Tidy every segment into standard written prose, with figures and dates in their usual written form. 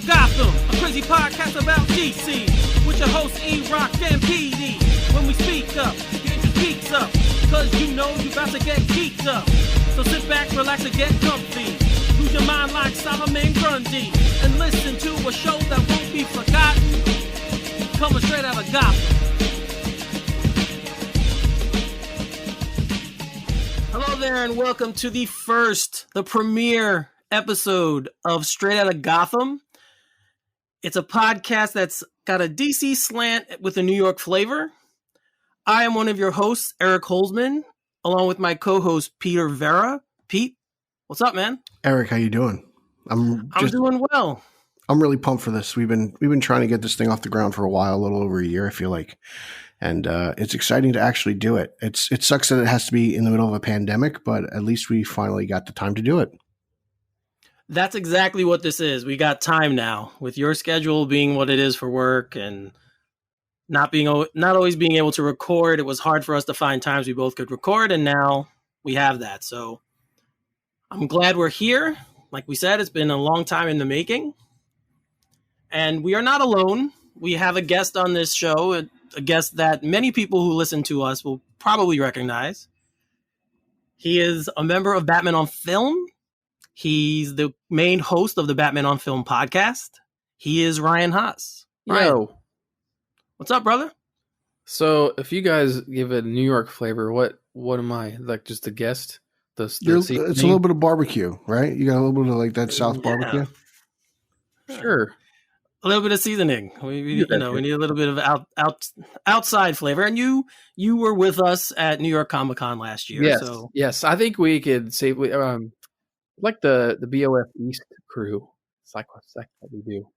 Outta Gotham, a crazy podcast about DC, with your hosts E-Rock and PD. When we speak up, get your peaks up, cause you know you about to get geeked up. So sit back, relax, and get comfy. Lose your mind like Solomon Grundy, and listen to a show that won't be forgotten, coming straight out of Gotham. Hello there, and welcome to the premiere episode of Straight Outta Gotham. It's a podcast that's got a DC slant with a New York flavor. I am one of your hosts, Eric Holzmann, along with my co-host, Peter Verra. Pete, what's up, man? Eric, how you doing? I'm doing well. I'm really pumped for this. We've been trying to get this thing off the ground for a while, a little over a year, I feel like. And it's exciting to actually do it. It sucks that it has to be in the middle of a pandemic, but at least we finally got the time to do it. That's exactly what this is. We got time now, with your schedule being what it is for work and not always being able to record. It was hard for us to find times we both could record, and now we have that. So I'm glad we're here. Like we said, it's been a long time in the making. And we are not alone. We have a guest on this show, a guest that many people who listen to us will probably recognize. He is a member of Batman on Film. He's the main host of the Batman on Film podcast. He is Ryan Haas. Ryan, yo, what's up, brother? So if you guys give it a New York flavor, what am I? Like just a guest? It's a little bit of barbecue, right? You got a little bit of like that South barbecue? Sure. A little bit of seasoning. We need a little bit of outside flavor. And you were with us at New York Comic Con last year. Yes, so. yes. I think we could safely like the BOF East crew. It's like what we do.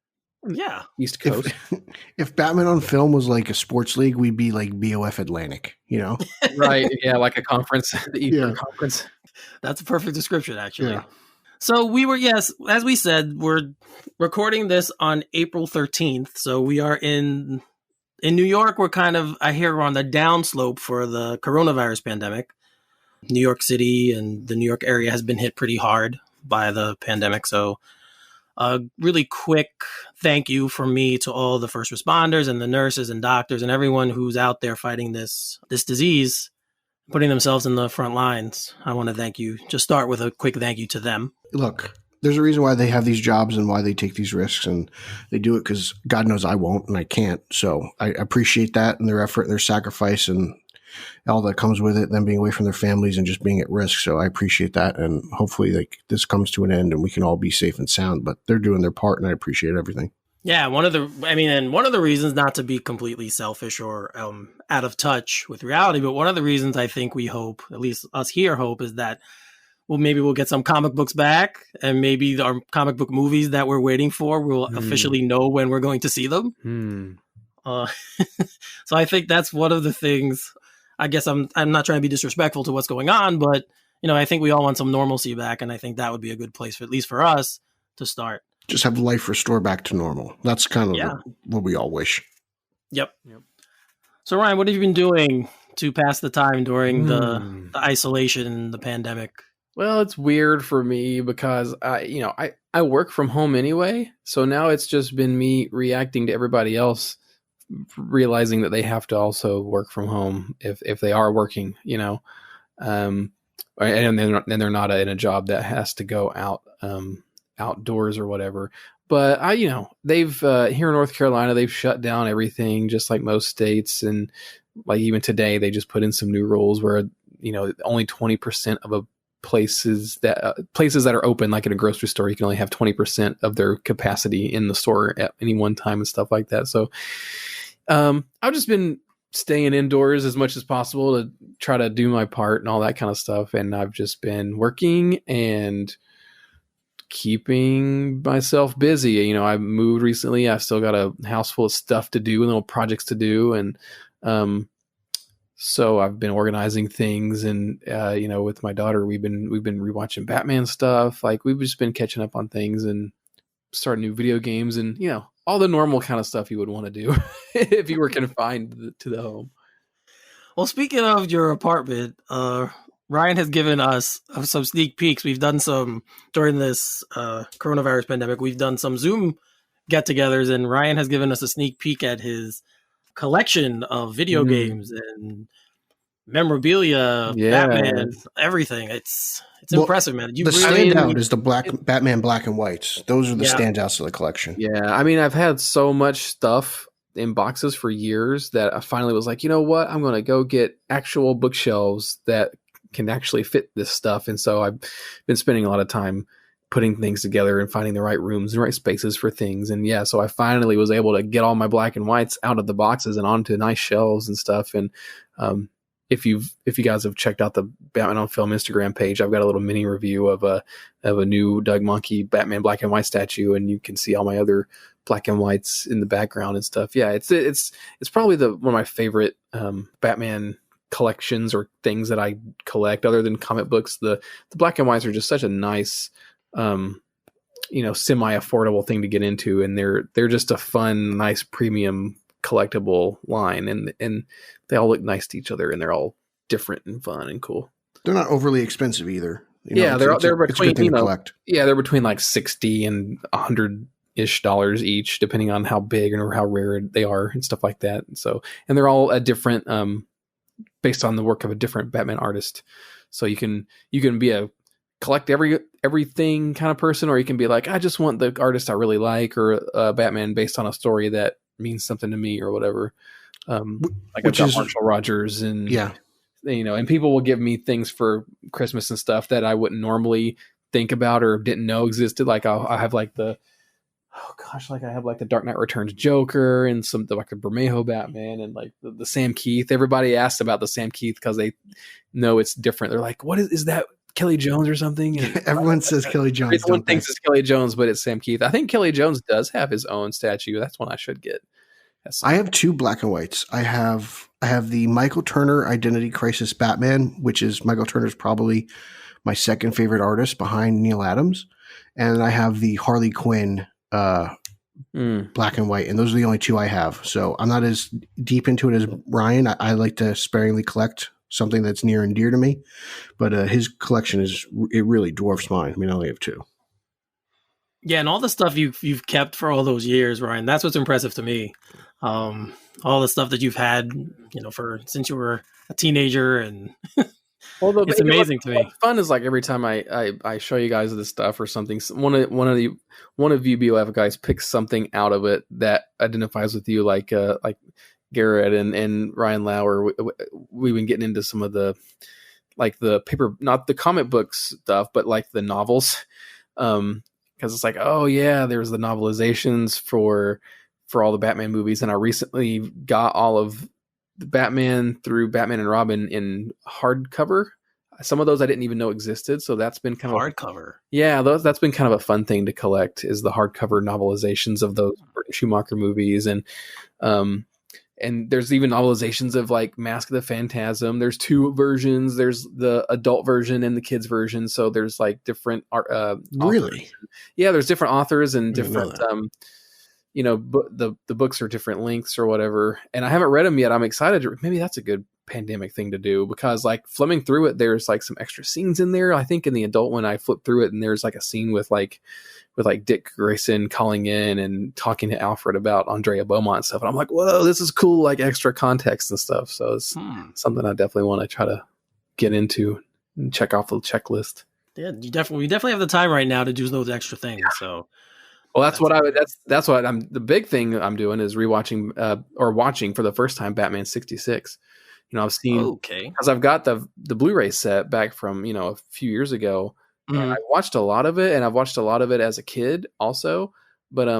Yeah, East Coast. If Batman on Film was like a sports league, we'd be like BOF Atlantic. You know, right? Yeah, like a conference, the Eastern Conference. That's a perfect description, actually. Yeah. So as we said, we're recording this on April 13th. So we are in New York. We're I hear we're on the downslope for the coronavirus pandemic. New York City and the New York area has been hit pretty hard by the pandemic. So a really quick thank you from me to all the first responders and the nurses and doctors and everyone who's out there fighting this disease, putting themselves in the front lines. I want to thank you. Just start with a quick thank you to them. Look, there's a reason why they have these jobs and why they take these risks, and they do it because God knows I won't and I can't. So I appreciate that and their effort and their sacrifice and all that comes with it, them being away from their families and just being at risk. So I appreciate that. And hopefully this comes to an end and we can all be safe and sound, but they're doing their part and I appreciate everything. Yeah. One of the reasons, not to be completely selfish or out of touch with reality, but one of the reasons I think we hope, at least us here hope, is that maybe we'll get some comic books back, and maybe our comic book movies that we're waiting for, we'll officially know when we're going to see them. So I think that's one of the things. I guess I'm not trying to be disrespectful to what's going on, but I think we all want some normalcy back, and I think that would be a good place, at least for us, to start. Just have life restore back to normal. That's kind of what we all wish. Yep. So Ryan, what have you been doing to pass the time during the isolation and the pandemic? Well, it's weird for me because I work from home anyway, so now it's just been me reacting to everybody else realizing that they have to also work from home if they are working, and they're not in a job that has to go out outdoors or whatever. But they've here in North Carolina, they've shut down everything just like most states, and like even today they just put in some new rules where only 20% of places that are open, like in a grocery store, you can only have 20% of their capacity in the store at any one time and stuff like that. So I've just been staying indoors as much as possible to try to do my part and all that kind of stuff. And I've just been working and keeping myself busy. I moved recently. I still got a house full of stuff to do and little projects to do. And so I've been organizing things, and with my daughter, we've been rewatching Batman stuff. Like we've just been catching up on things and starting new video games, and all the normal kind of stuff you would want to do if you were confined to the home. Well, speaking of your apartment, Ryan has given us some sneak peeks. We've done some during this coronavirus pandemic. We've done some Zoom get-togethers, and Ryan has given us a sneak peek at his collection of video games and memorabilia, Batman, everything. It's impressive, man. The standout is the Batman black and whites. Those are the standouts of the collection. Yeah, I mean, I've had so much stuff in boxes for years that I finally was like, you know what? I'm going to go get actual bookshelves that can actually fit this stuff. And so I've been spending a lot of time putting things together and finding the right rooms and right spaces for things. And yeah, so I finally was able to get all my black and whites out of the boxes and onto nice shelves and stuff. And if you guys have checked out the Batman on Film Instagram page, I've got a little mini review of a new Doug Monkey Batman black and white statue, and you can see all my other black and whites in the background and stuff. Yeah, it's probably one of my favorite Batman collections or things that I collect other than comic books. The black and whites are just such a nice semi-affordable thing to get into, and they're just a fun, nice premium collectible line, and they all look nice to each other, and they're all different and fun and cool. They're not overly expensive either. They're between they're between like $60 and $100-ish each, depending on how big or how rare they are and stuff like that. And they're all a different based on the work of a different Batman artist. So you can be a collect everything kind of person, or you can be like, I just want the artist I really like, or Batman based on a story that means something to me or whatever. Like I've got Marshall Rogers and and people will give me things for Christmas and stuff that I wouldn't normally think about or didn't know existed. Like I have like I have like the Dark Knight Returns Joker and like the Bermejo Batman and like the Sam Keith. Everybody asks about the Sam Keith because they know it's different. They're like, what is that? Kelly Jones or something? And everyone says Kelly Jones. Everyone thinks it's Kelly Jones, but it's Sam Keith. I think Kelly Jones does have his own statue. That's one I should get. I have two black and whites. I have the Michael Turner Identity Crisis Batman, which is Michael Turner's probably my second favorite artist behind Neil Adams, and I have the Harley Quinn black and white, and those are the only two I have. So I'm not as deep into it as Ryan. I like to sparingly collect something that's near and dear to me, but his collection it really dwarfs mine. I mean, I only have two. Yeah, and all the stuff you've kept for all those years, Ryan, that's what's impressive to me. All the stuff that you've had, since you were a teenager, and it's amazing to me. What's fun is like every time I show you guys this stuff or something, one of you BOF guys picks something out of it that identifies with you, like Garrett and Ryan Lauer. We've been getting into some of the paper, not the comic book stuff, but like the novels. Because it's like, oh yeah, there's the novelizations for all the Batman movies, and I recently got all of the Batman through Batman and Robin in hardcover. Some of those I didn't even know existed, so that's been kind of hardcover. Yeah, that's been kind of a fun thing to collect, is the hardcover novelizations of those Burton Schumacher movies, and there's even novelizations of like Mask of the Phantasm. There's two versions. There's the adult version and the kids version. So there's like different really, yeah. There's different authors and different the books are different lengths or whatever. And I haven't read them yet. I'm excited. Maybe that's a good pandemic thing to do, because like flipping through it, there's like some extra scenes in there. I think in the adult one, I flipped through it and there's like a scene with Dick Grayson calling in and talking to Alfred about Andrea Beaumont and stuff. And I'm like, whoa, this is cool, like extra context and stuff. So it's something I definitely want to try to get into and check off the checklist. Yeah, we definitely have the time right now to do those extra things. So well, that's what I'm the big thing I'm doing is rewatching or watching for the first time Batman 66. I've seen, because I've got the Blu-ray set back from, a few years ago. And I watched a lot of it, and I've watched a lot of it as a kid also. But I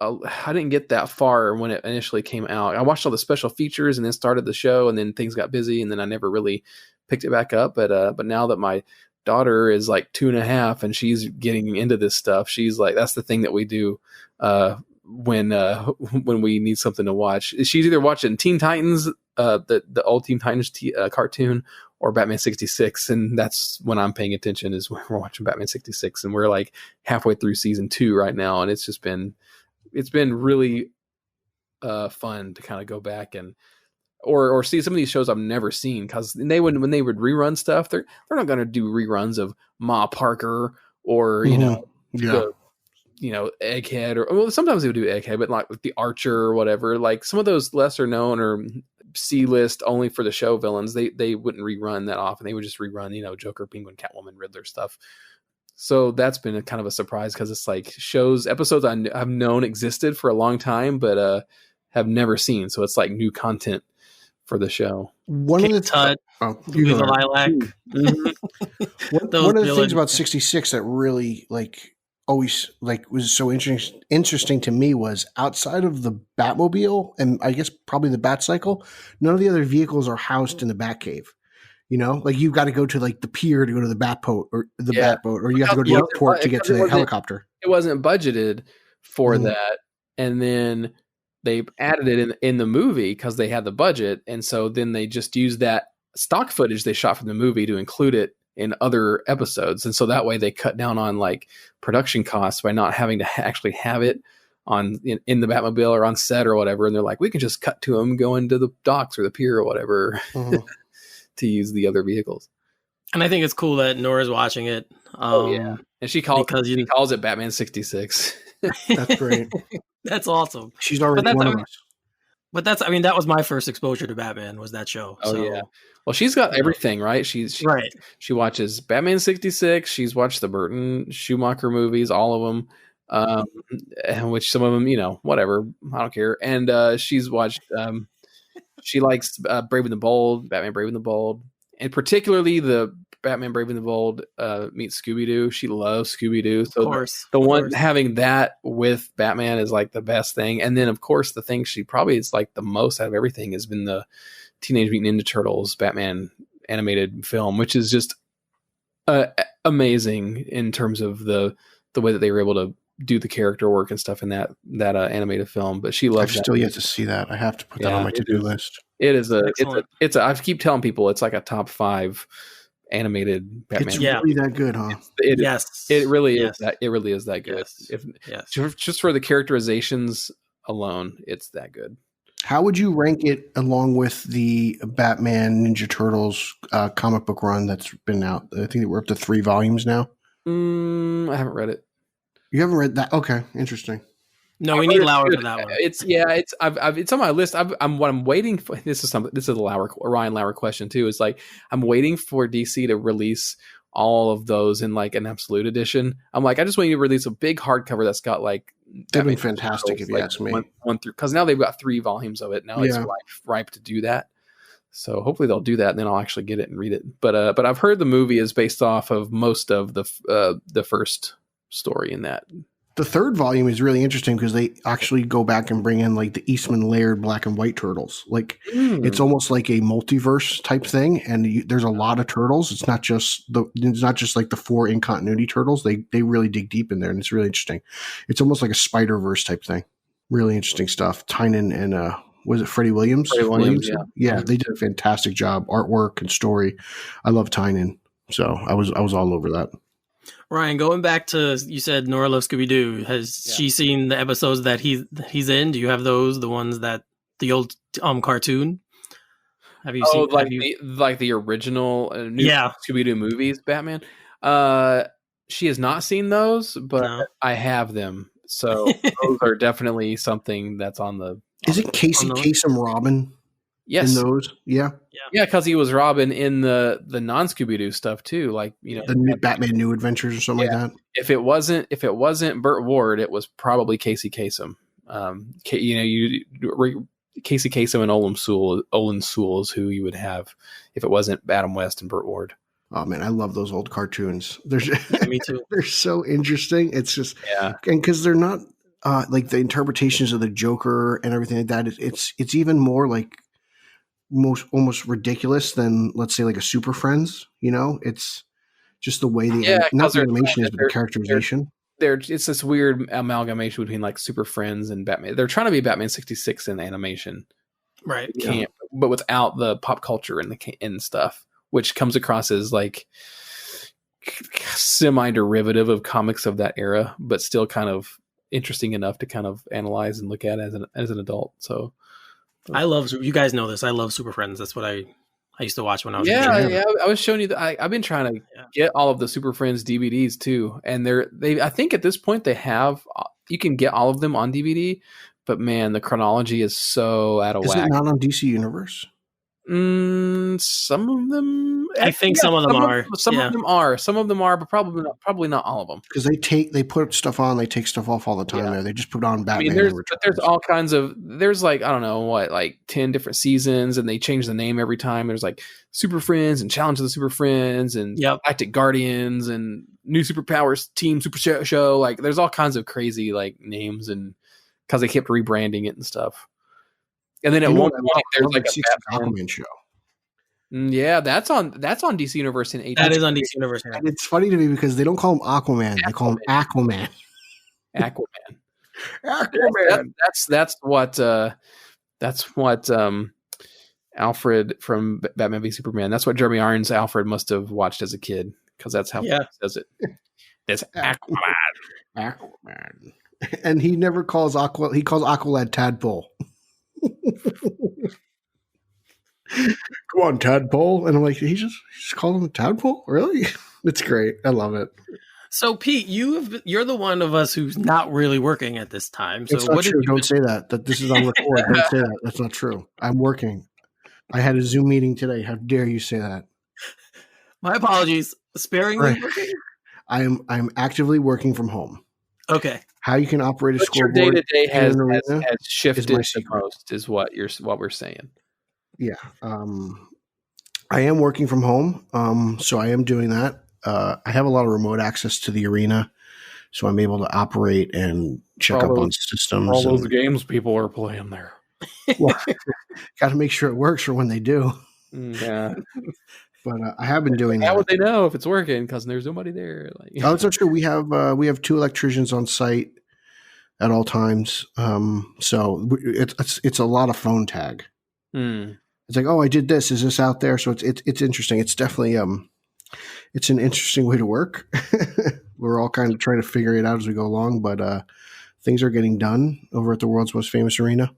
didn't get that far when it initially came out. I watched all the special features and then started the show, and then things got busy, and then I never really picked it back up. But now that my daughter is like 2.5 and she's getting into this stuff, she's like, that's the thing that we do when we need something to watch. She's either watching Teen Titans, the old Teen Titans cartoon, or Batman 66, and that's when I'm paying attention, is when we're watching Batman 66, and we're like halfway through season 2 right now, and it's been really fun to kind of go back and or see some of these shows I've never seen, because when they would rerun stuff, they're not going to do reruns of Ma Parker or Egghead, or well, sometimes they would do Egghead, but like the Archer or whatever, like some of those lesser known or C-list only for the show villains, they wouldn't rerun that often. They would just rerun, Joker, Penguin, Catwoman, Riddler stuff. So that's been a kind of a surprise because it's like episodes I've known existed for a long time, but have never seen. So it's like new content for the show. One of the lilac. One of the things about 66 that really always was so interesting to me was outside of the Batmobile and I guess probably the Batcycle, none of the other vehicles are housed in the Batcave. You've got to go to the pier to go to the Batboat or the Batboat, or you have to go to the airport to get to the helicopter. It wasn't budgeted for that, and then they added it in the movie because they had the budget, and so then they just used that stock footage they shot from the movie to include it in other episodes, and so that way they cut down on production costs by not having to actually have it on in the Batmobile or on set or whatever. And they're like, we can just cut to them going to the docks or the pier or whatever to use the other vehicles. And I think it's cool that Nora's watching it. And she calls it Batman 66. That's great. That's awesome. She's already one of us. But that was my first exposure to Batman, was that show. Yeah. Well, she's got everything, right? She's right. She watches Batman 66. She's watched the Burton Schumacher movies, all of them, which some of them, whatever. I don't care. And she's watched, she likes Brave and the Bold, Batman Brave and the Bold, and particularly the Batman Brave and the Bold meets Scooby-Doo. She loves Scooby-Doo. So one having that with Batman is the best thing. And then, of course, the thing she probably is the most out of everything has been the Teenage Mutant Ninja Turtles Batman animated film, which is just amazing in terms of the way that they were able to do the character work and stuff in that animated film. But she loves. I've still yet to see that. I have to put that on my to-do list. It is I keep telling people it's a top 5 animated Batman. It's really that good, huh? It really is that. It really is that good. Yes. Just for the characterizations alone, it's that good. How would you rank it along with the Batman Ninja Turtles comic book run that's been out? I think we're up to 3 volumes now. I haven't read it. You haven't read that? Okay, interesting. No, we need Lauer for that one. It's on my list. I'm waiting for. This is a Ryan Lauer question too. It's I'm waiting for DC to release all of those in an absolute edition. I'm I just want you to release a big hardcover that's got that'd be fantastic if you ask me. One through, because now they've got 3 volumes of it. Now it's ripe to do that. So hopefully they'll do that, and then I'll actually get it and read it. But I've heard the movie is based off of most of the first story in that. The 3rd volume is really interesting because they actually go back and bring in the Eastman layered black and white turtles. It's almost like a multiverse type thing, and there's a lot of turtles. It's not just the 4 in continuity turtles. They really dig deep in there, and it's really interesting. It's almost like a Spider-Verse type thing. Really interesting stuff. Tynan and was it Freddie Williams? Freddie Williams, yeah. They did a fantastic job, artwork and story. I love Tynan, so I was all over that. Ryan, going back to, you said Nora loves Scooby-Doo. Has she seen the episodes that he's in? Do you have those? The ones that the old cartoon? Have you seen? The original Scooby-Doo movies, Batman? She has not seen those, but I have them. So those are definitely something that's on the. Isn't Casey Kasem Robin? Yes. In those, yeah, because he was Robin in the non Scooby-Doo stuff too, the new Batman New Adventures or something like that. If it wasn't Burt Ward, it was probably Casey Kasem. Casey Kasem and Olin Sewell is who you would have if it wasn't Adam West and Burt Ward. Oh man, I love those old cartoons. Me too. They're so interesting. It's just and because they're not the interpretations of the Joker and everything like that. It's even more almost ridiculous than, let's say, a Super Friends. It's just the way not the animation is, but the characterization. It's this weird amalgamation between Super Friends and Batman. They're trying to be Batman 66 in animation, right? But without the pop culture and stuff, which comes across as semi-derivative of comics of that era, but still kind of interesting enough to kind of analyze and look at as an adult. So. I love, you guys know this. I love Super Friends. That's what I I used to watch when I was a kid. Yeah. I was showing you that. I've been trying to get all of the Super Friends DVDs too, and I think at this point they have you can get all of them on DVD, but man, the chronology is so out of whack. Is it not on DC Universe? Some of them. I think some of them are. Some of them are. Some of them are, but probably not all of them. Because they put stuff on, they take stuff off all the time. There, they just put on Batman. There's all kinds of. There's like I don't know what, like 10 different seasons, and they change the name every time. There's like Super Friends and Challenge of the Super Friends and Galactic Guardians and New Superpowers Team Super Show. Like there's all kinds of crazy like names, and because they kept rebranding it and stuff. And then at one point, there's like a Aquaman show. Yeah, that's on DC Universe in 8. That is on DC Universe. Yeah. And it's funny to me because they don't call him Aquaman; they call him Aquaman. Aquaman. That's what Alfred from Batman v Superman. That's what Jeremy Irons' Alfred must have watched as a kid because that's how he says it. It's Aquaman. And he never calls he calls Aqualad Tadpole. Come on, Tadpole. And I'm like, he just called him Tadpole? Really? It's great. I love it. So Pete, you're the one of us who's not really working at this time. So it's not true. Don't say that. That this is on record. Don't say that. That's not true. I'm working. I had a Zoom meeting today. How dare you say that? My apologies. Sparingly working? I'm actively working from home. Okay. How you can operate a scoreboard your day-to-day has shifted the most is what we're saying. Yeah. I am working from home. So I am doing that. I have a lot of remote access to the arena, so I'm able to operate and check up on systems. All those games people are playing there. Well, got to make sure it works for when they do. Yeah. But I have been doing that. How would they know if it's working? Because there's nobody there. Oh, it's not true. We have 2 electricians on site at all times. So it's a lot of phone tag. It's like, oh, I did this. Is this out there? So it's interesting. It's definitely it's an interesting way to work. We're all kind of trying to figure it out as we go along, but things are getting done over at the world's most famous arena.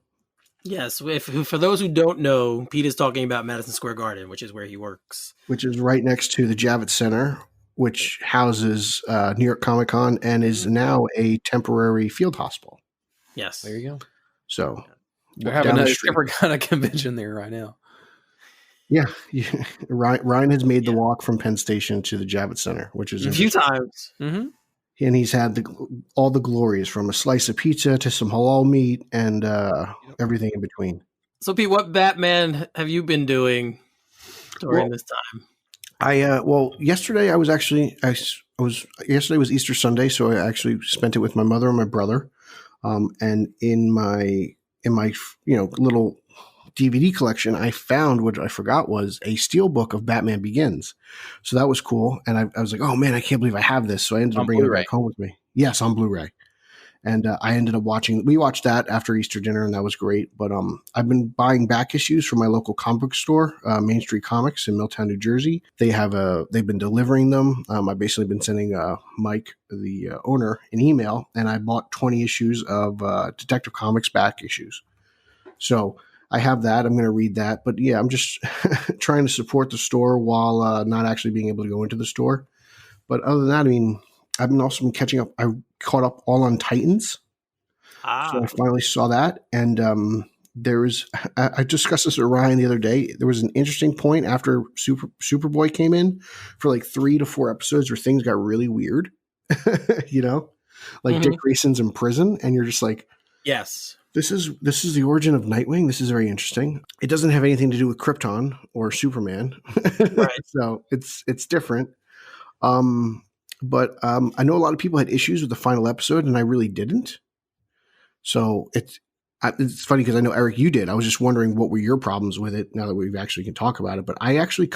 Yes. For those who don't know, Pete is talking about Madison Square Garden, which is where he works. Which is right next to the Javits Center, which houses New York Comic Con and is now a temporary field hospital. Yes. There you go. So they're having a different kind of convention there right now. Yeah. Ryan has made the walk from Penn Station to the Javits Center, which is a few times. Mm-hmm. And he's had all the glories, from a slice of pizza to some halal meat and everything in between. So, Pete, what Batman have you been doing during this time? Yesterday yesterday was Easter Sunday, so I actually spent it with my mother and my brother. And in my little DVD collection, I found what I forgot was a steelbook of Batman Begins. So that was cool. And I was like, oh man, I can't believe I have this. So I ended up bringing it back home with me. Yes, on Blu-ray. And I ended up we watched that after Easter dinner, and that was great. But I've been buying back issues from my local comic book store, Main Street Comics in Milltown, New Jersey. They've been delivering them. I've basically been sending Mike, the owner, an email, and I bought 20 issues of Detective Comics back issues. So I have that. I'm going to read that. But yeah, I'm just trying to support the store while not actually being able to go into the store. But other than that, I mean, I've also been catching up. I caught up all on Titans. So I finally saw that. And I discussed this with Ryan the other day. There was an interesting point after Superboy came in for like 3 to 4 episodes where things got really weird. Dick Grayson's in prison, and you're just like, yes. This is the origin of Nightwing. This is very interesting. It doesn't have anything to do with Krypton or Superman. Right. So it's different. But I know a lot of people had issues with the final episode, and I really didn't. So it's funny because I know, Eric, you did. I was just wondering what were your problems with it now that we actually can talk about it. But I actually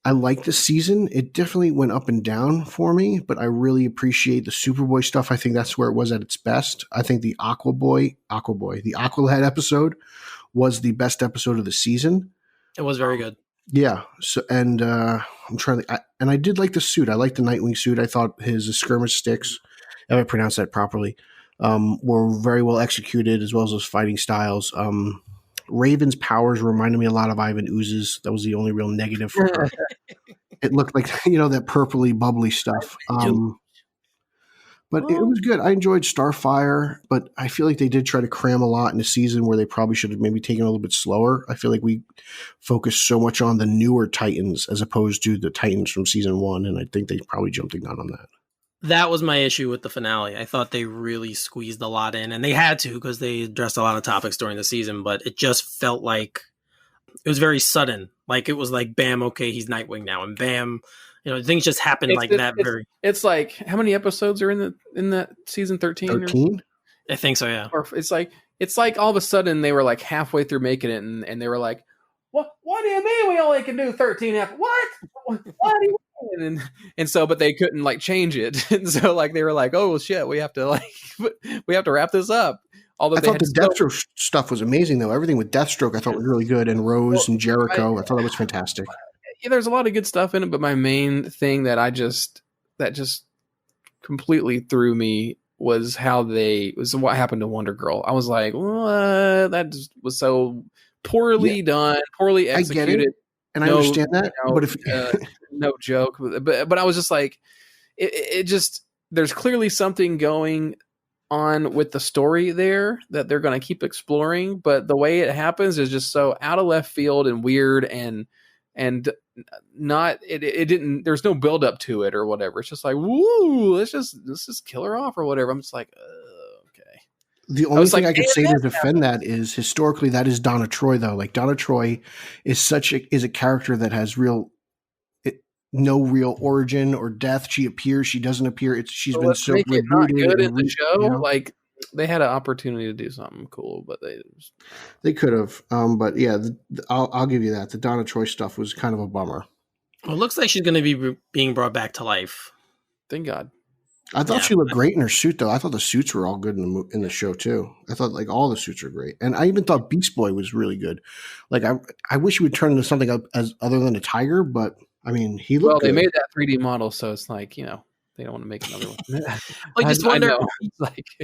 I like this season. It definitely went up and down for me, but I really appreciate the Superboy stuff. I think that's where it was at its best. I think the the Aqualad episode was the best episode of the season. It was very good. Yeah. So, and I'm trying to, and I did like the suit. I liked the Nightwing suit. I thought his skirmish sticks, if I pronounced that properly, were very well executed, as well as those fighting styles. Raven's powers reminded me a lot of Ivan Ooze's. That was the only real negative for her. It looked like, that purpley, bubbly stuff. But it was good. I enjoyed Starfire, but I feel like they did try to cram a lot in a season where they probably should have maybe taken a little bit slower. I feel like we focused so much on the newer Titans as opposed to the Titans from season 1, and I think they probably jumped the gun on that. That was my issue with the finale. I thought they really squeezed a lot in, and they had to because they addressed a lot of topics during the season, but it just felt like it was very sudden. Like it was like, bam, okay, he's Nightwing now, and bam, things just happened It's like, how many episodes are in that season 13? 13? I think so, yeah. Or it's like all of a sudden they were like halfway through making it, and they were like, What do you mean we only can do 13 episodes? What do you mean? And so, but they couldn't like change it, and so like they were like, oh shit, we have to wrap this up. Although I thought the Deathstroke stuff was amazing, though. Everything with Deathstroke I thought was really good, and Rose and Jericho. I thought that was fantastic. Yeah, there's a lot of good stuff in it, but my main thing that just completely threw me was what happened to Wonder Girl. I was like, what? That just was so poorly done, poorly executed. I get it, and I understand that, but if no joke, but I was just like, it just, there's clearly something going on with the story there that they're going to keep exploring, but the way it happens is just so out of left field and weird and not it didn't, there's no build up to it or whatever. It's just like, woo, let's just kill her off or whatever. I'm just like, okay. The only thing I could say to defend that is historically that is Donna Troy, though. Like Donna Troy is a character that has no real origin or death. She appears, she doesn't appear. She's been so rebooted not good in the show. Like they had an opportunity to do something cool, but they could have. But yeah, I'll give you that. The Donna Troy stuff was kind of a bummer. Well, it looks like she's going to be being brought back to life. Thank God. I thought she looked great in her suit, though. I thought the suits were all good in the show too. I thought like all the suits are great, and I even thought Beast Boy was really good. Like I wish he would turn into something as other than a tiger, but I mean he looked. Well, they good. made that 3D model, so it's like, they don't want to make another one. I just wonder.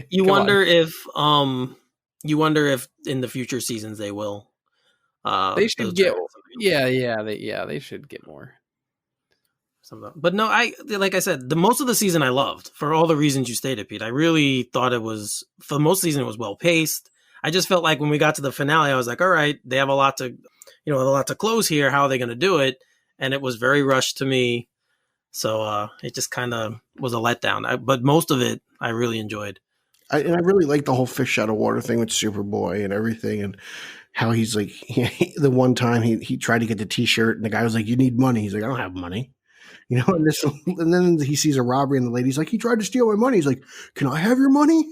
You wonder on. if in the future seasons they will. They should get. They should get more. But no, like I said, most of the season I loved for all the reasons you stated, Pete. I really thought it was, for most of the season, it was well paced. I just felt like when we got to the finale, I was like, all right, they have a lot to close here. How are they going to do it? And it was very rushed to me. So it just kind of was a letdown. But most of it, I really enjoyed. I really liked the whole fish out of water thing with Superboy and everything, and how he's like, the one time he tried to get the T-shirt, and the guy was like, "You need money." He's like, "I don't have money." And then he sees a robbery, and the lady's like, "He tried to steal my money." He's like, "Can I have your money?"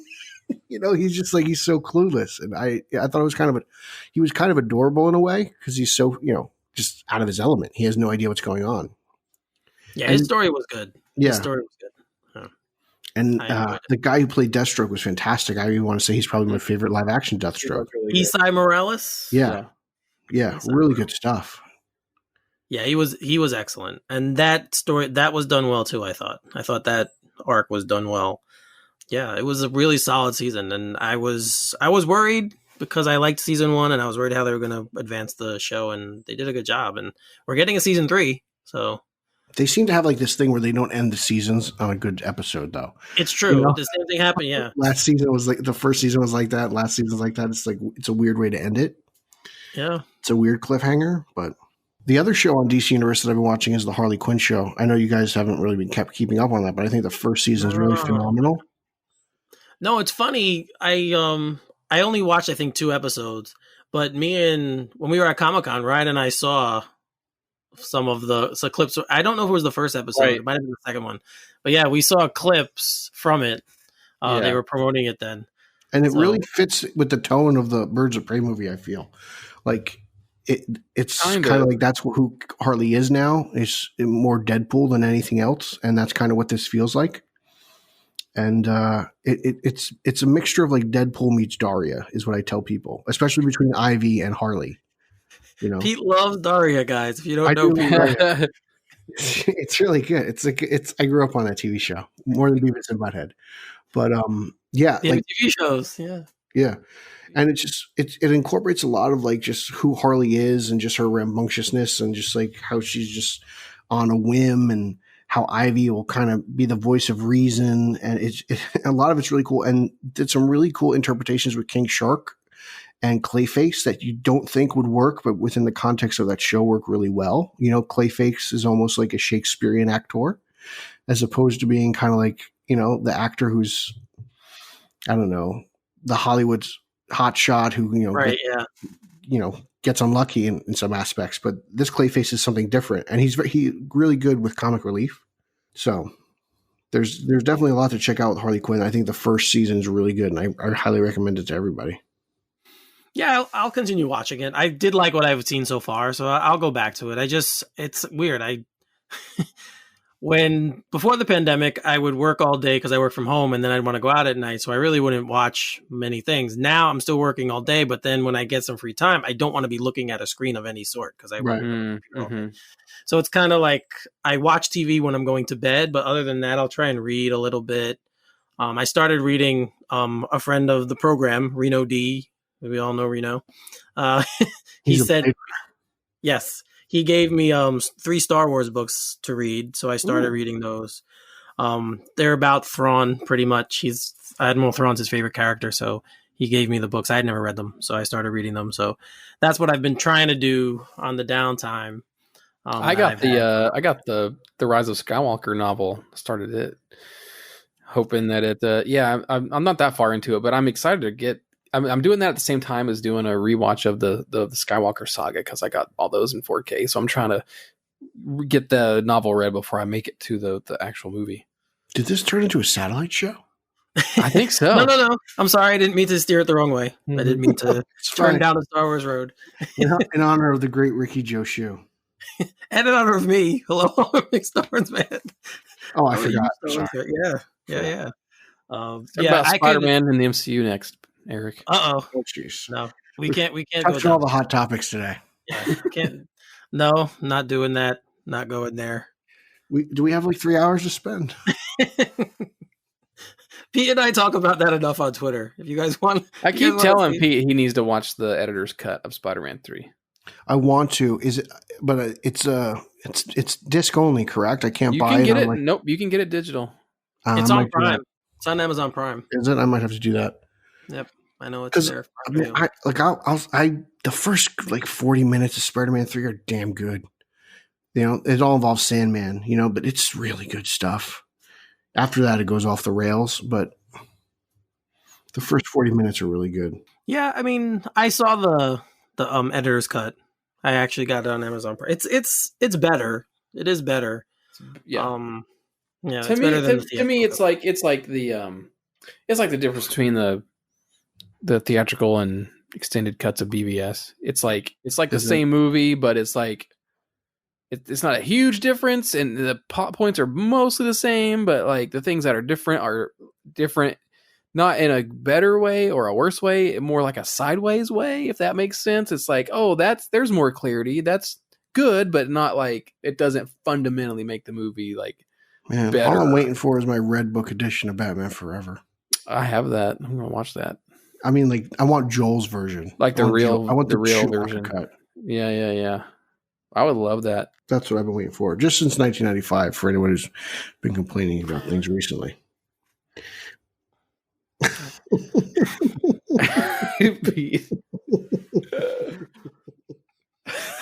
He's just like, he's so clueless. And I thought it was he was kind of adorable in a way because he's so, just out of his element. He has no idea what's going on. Yeah, his story was good. Yeah. His story was good. Yeah. And the guy who played Deathstroke was fantastic. I even want to say he's probably my favorite live action Deathstroke. Really Isai Morales? Yeah, really good stuff. Yeah, he was excellent. And that story, that was done well too, I thought that arc was done well. Yeah, it was a really solid season, and I was worried because I liked season 1 and I was worried how they were going to advance the show, and they did a good job, and we're getting a season 3. So they seem to have like this thing where they don't end the seasons on a good episode, though. It's true. The same thing happened. Yeah. Last season was like, the first season was like that. Last season was like that. It's a weird way to end it. Yeah. It's a weird cliffhanger, but the other show on DC Universe that I've been watching is the Harley Quinn show. I know you guys haven't really been keeping up on that, but I think the first season is really phenomenal. No, it's funny. I only watched, I think, 2 episodes, but when we were at Comic-Con, Ryan and I saw some of the clips. I don't know if it was the first episode. Right. It might have been the second one. But yeah, we saw clips from it. They were promoting it then. And it really fits with the tone of the Birds of Prey movie, I feel. Like, it's kind of like that's who Harley is now. It's more Deadpool than anything else, and that's kind of what this feels like. And it's a mixture of like Deadpool meets Daria is what I tell people, especially between Ivy and Harley. Pete loves Daria, guys. If you don't know Pete, it's really good. It's I grew up on that TV show more than Beavis and Butthead, but yeah, like TV shows, yeah. And it incorporates a lot of like just who Harley is and just her rambunctiousness and just like how she's just on a whim and how Ivy will kind of be the voice of reason. And a lot of it's really cool, and did some really cool interpretations with King Shark and Clayface that you don't think would work, but within the context of that show work really well. You know, Clayface is almost like a Shakespearean actor as opposed to being kind of like, you know, the actor who's, I don't know, the Hollywood hot shot who, you know, Right, gets unlucky in some aspects, but this Clayface is something different, and he's really good with comic relief. So there's definitely a lot to check out with Harley Quinn. I think the first season is really good, and I highly recommend it to everybody. Yeah, I'll continue watching it. I did like what I've seen so far, so I'll go back to it. It's weird. When before the pandemic, I would work all day because I work from home, and then I'd want to go out at night, so I really wouldn't watch many things. Now I'm still working all day, but then when I get some free time, I don't want to be looking at a screen of any sort because I work. So it's kind of like I watch TV when I'm going to bed, but other than that, I'll try and read a little bit. I started reading a friend of the program, Reno D. We all know Reno. He said, yes. He gave me 3 Star Wars books to read, so I started reading those. They're about Thrawn, pretty much. Admiral Thrawn's his favorite character, so he gave me the books. I had never read them, so I started reading them. So that's what I've been trying to do on the downtime. I got the Rise of Skywalker novel. Started it, hoping that it. I'm not that far into it, but I'm excited to get. I'm doing that at the same time as doing a rewatch of the Skywalker saga because I got all those in 4K. So I'm trying to get the novel read before I make it to the actual movie. Did this turn into a satellite show? I think so. No. I'm sorry. I didn't mean to steer it the wrong way. I didn't mean to turn down the Star Wars road. in honor of the great Ricky Joe Shoe. And in honor of me. Hello, I'm a big Star Wars fan. Oh, I forgot. Yeah. About Spider-Man in the MCU next. Eric. Oh jeez. No, we can't Touch all the hot topics today. Yeah, can't. No, not doing that. Not going there. Do we have like 3 hours to spend? Pete and I talk about that enough on Twitter. If you guys want, I keep telling Pete he needs to watch the editor's cut of Spider-Man 3. I want to. Is it? But it's disc only, correct? I can't buy it. You can get it. Nope, you can get it digital. It's on Prime. It's on Amazon Prime. Is it? I might have to do that. Yep. I know it's there. The first like 40 minutes of Spider-Man 3 are damn good. You know, it all involves Sandman, you know, but it's really good stuff. After that, it goes off the rails, but the first 40 minutes are really good. Yeah, I mean, I saw the editor's cut. I actually got it on Amazon Prime. It's better. It is better. Yeah. Yeah. To me, it's like the difference between the theatrical and extended cuts of BVS. It's like the same movie, but it's like it's not a huge difference, and the plot points are mostly the same, but like the things that are different, not in a better way or a worse way, more like a sideways way, if that makes sense. It's like, oh, there's more clarity. That's good, but not like it doesn't fundamentally make the movie like better. All I'm waiting for is my Red Book edition of Batman Forever. I have that. I'm gonna watch that. I mean, like, I want Joel's version, like the real. I want the real version cut. Yeah. I would love that. That's what I've been waiting for, just since 1995. For anyone who's been complaining about things recently.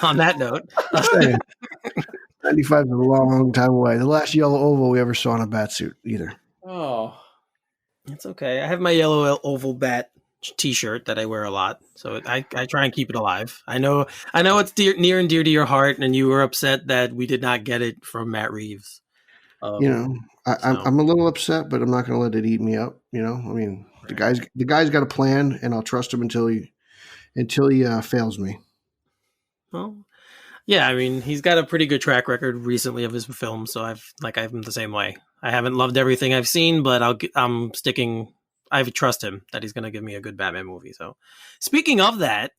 On that note, 95 is a long time away. The last yellow oval we ever saw in a bat suit, either. Oh, it's okay. I have my yellow oval bat T-shirt that I wear a lot, so I try and keep it alive. I know it's near and dear to your heart, and you were upset that we did not get it from Matt Reeves. I'm a little upset, but I'm not going to let it eat me up. You know, I mean, right. the guy's got a plan, and I'll trust him until he fails me. Well, yeah, I mean, he's got a pretty good track record recently of his films, so I'm the same way. I haven't loved everything I've seen, but I'm sticking. I trust him that he's going to give me a good Batman movie. So, speaking of that,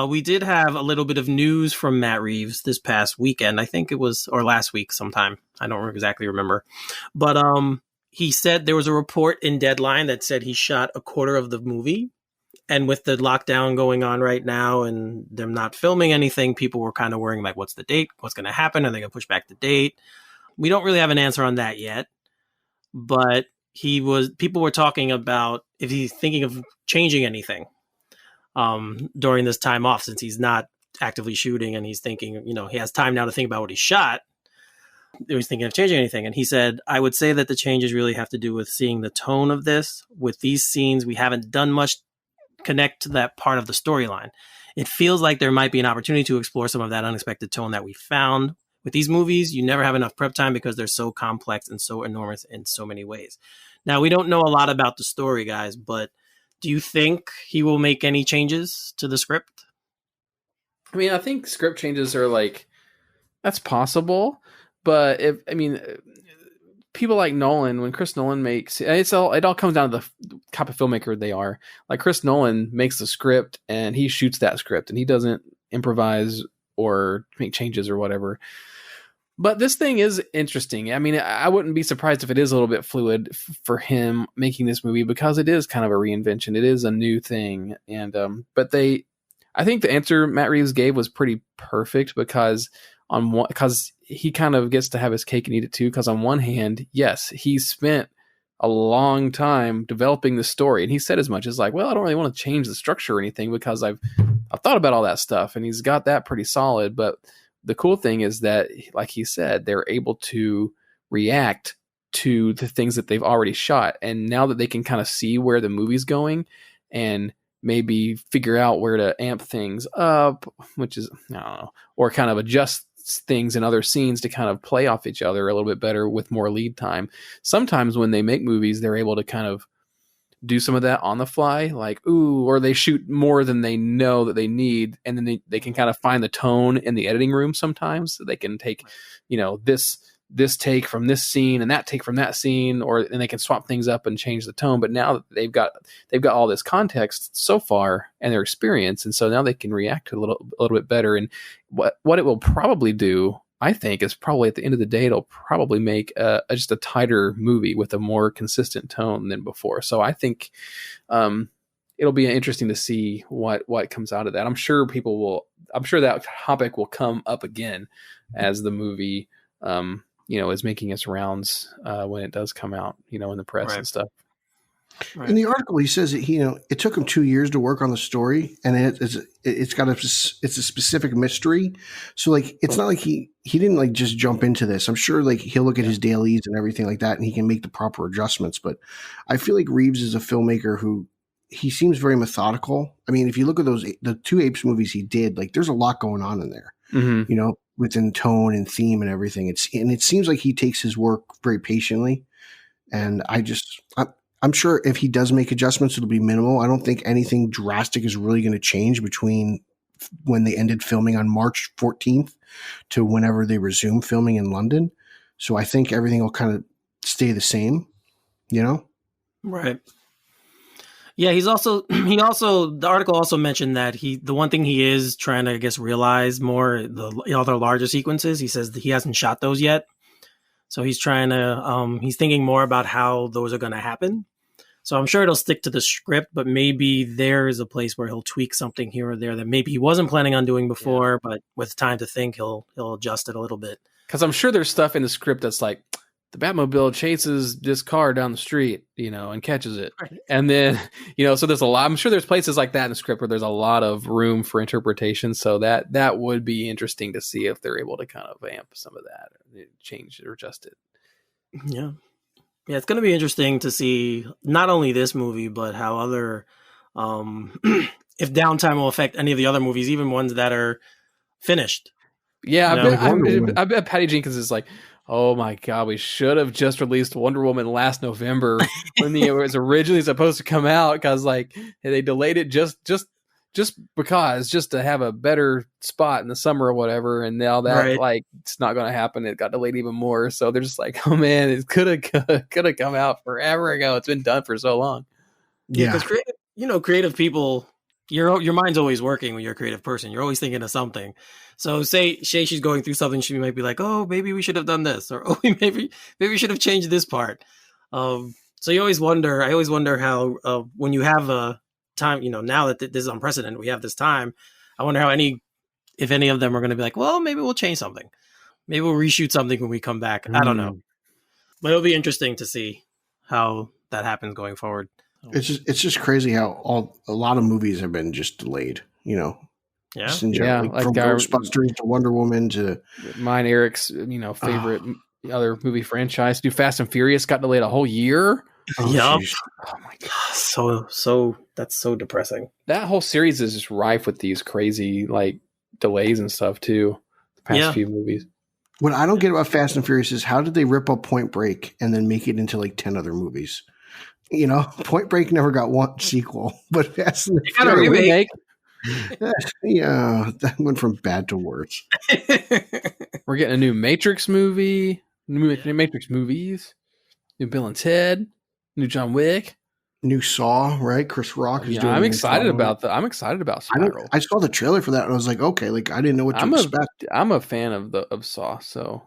we did have a little bit of news from Matt Reeves this past weekend. I think it was, or last week sometime. I don't exactly remember. But he said there was a report in Deadline that said he shot a quarter of the movie. And with the lockdown going on right now and them not filming anything, people were kind of worrying, like, what's the date? What's going to happen? Are they going to push back the date? We don't really have an answer on that yet. But people were talking about if he's thinking of changing anything during this time off, since he's not actively shooting and he's thinking, he has time now to think about what he shot. He was thinking of changing anything. And he said, I would say that the changes really have to do with seeing the tone of this. With these scenes, we haven't done much connect to that part of the storyline. It feels like there might be an opportunity to explore some of that unexpected tone that we found. With these movies, you never have enough prep time because they're so complex and so enormous in so many ways. Now, we don't know a lot about the story, guys, but do you think he will make any changes to the script? I mean, I think script changes are like, that's possible. But people like Nolan, when Chris Nolan makes it all comes down to the type of filmmaker they are. Like Chris Nolan makes the script and he shoots that script and he doesn't improvise or make changes or whatever. But this thing is interesting. I mean, I wouldn't be surprised if it is a little bit fluid for him making this movie because it is kind of a reinvention. It is a new thing. And I think the answer Matt Reeves gave was pretty perfect because he kind of gets to have his cake and eat it too. Because on one hand, yes, he spent a long time developing the story, and he said as much as like, well, I don't really want to change the structure or anything because I've thought about all that stuff, and he's got that pretty solid. But the cool thing is that, like he said, they're able to react to the things that they've already shot, and now that they can kind of see where the movie's going and maybe figure out where to amp things up, which is, I don't know, or kind of adjust things in other scenes to kind of play off each other a little bit better with more lead time. Sometimes when they make movies, they're able to kind of do some of that on the fly, like, or they shoot more than they know that they need. And then they can kind of find the tone in the editing room sometimes. So they can take, this take from this scene and that take from that scene, and they can swap things up and change the tone. But now that they've got all this context so far and their experience, and so now they can react to it a little bit better. And what it will probably do, I think, is probably at the end of the day, it'll probably make just a tighter movie with a more consistent tone than before. So I think it'll be interesting to see what comes out of that. I'm sure that topic will come up again as the movie is making its rounds when it does come out, in the press and stuff. Right. In the article, he says that it took him 2 years to work on the story, and it's a specific mystery. So like, it's not like he didn't like just jump into this. I'm sure like he'll look at his dailies and everything like that, and he can make the proper adjustments. But I feel like Reeves is a filmmaker who he seems very methodical. I mean, if you look at the 2 Apes movies he did, like there's a lot going on in there. Mm-hmm. Within tone and theme and everything. It seems like he takes his work very patiently. And I'm sure if he does make adjustments, it'll be minimal. I don't think anything drastic is really going to change between when they ended filming on March 14th to whenever they resume filming in London. So I think everything will kind of stay the same, Right. Yeah, the article also mentioned that the one thing he is trying to, I guess, realize more, the other larger sequences, he says that he hasn't shot those yet. So he's trying to, he's thinking more about how those are going to happen. So I'm sure it'll stick to the script, but maybe there is a place where he'll tweak something here or there that maybe he wasn't planning on doing before, but with time to think, he'll adjust it a little bit. Because I'm sure there's stuff in the script that's like, the Batmobile chases this car down the street, and catches it. Right. And then, so there's a lot, I'm sure there's places like that in the script where there's a lot of room for interpretation. So that would be interesting to see if they're able to kind of amp some of that, or change or adjust it. Yeah. Yeah. It's going to be interesting to see not only this movie, but how other, if downtime will affect any of the other movies, even ones that are finished. Yeah. I bet Patty Jenkins is like, oh my God, we should have just released Wonder Woman last November when it was originally supposed to come out, because like they delayed it just to have a better spot in the summer or whatever. And now that like it's not going to happen, it got delayed even more. So they're just like, oh man, it could have come out forever ago. It's been done for so long. Yeah, because creative people, your mind's always working when you're a creative person. You're always thinking of something. So say she's going through something, she might be like, oh, maybe we should have done this, or oh, maybe we should have changed this part. So I always wonder how when you have a time, now that this is unprecedented, we have this time. I wonder if any of them are going to be like, well, maybe we'll change something. Maybe we'll reshoot something when we come back. I don't know. But it'll be interesting to see how that happens going forward. It's just crazy how a lot of movies have been just delayed, Yeah. Just in general, like from Ghostbusters to Wonder Woman to mine, Eric's, favorite other movie franchise. Do Fast and Furious got delayed a whole year? Yep. Oh my god. So that's so depressing. That whole series is just rife with these crazy like delays and stuff too. The past few movies. What I don't get about Fast and Furious is how did they rip up Point Break and then make it into like 10 other movies? Point Break never got one sequel, but Fast and Furious got a remake. Yeah, that went from bad to worse. We're getting a new Matrix movie, new Matrix movies, new Bill and Ted, new John Wick, new Saw, right? Chris Rock is doing. I'm excited about I'm excited about Spiral. I saw the trailer for that and I was like, okay, like I didn't know what to expect. I'm a fan of Saw, so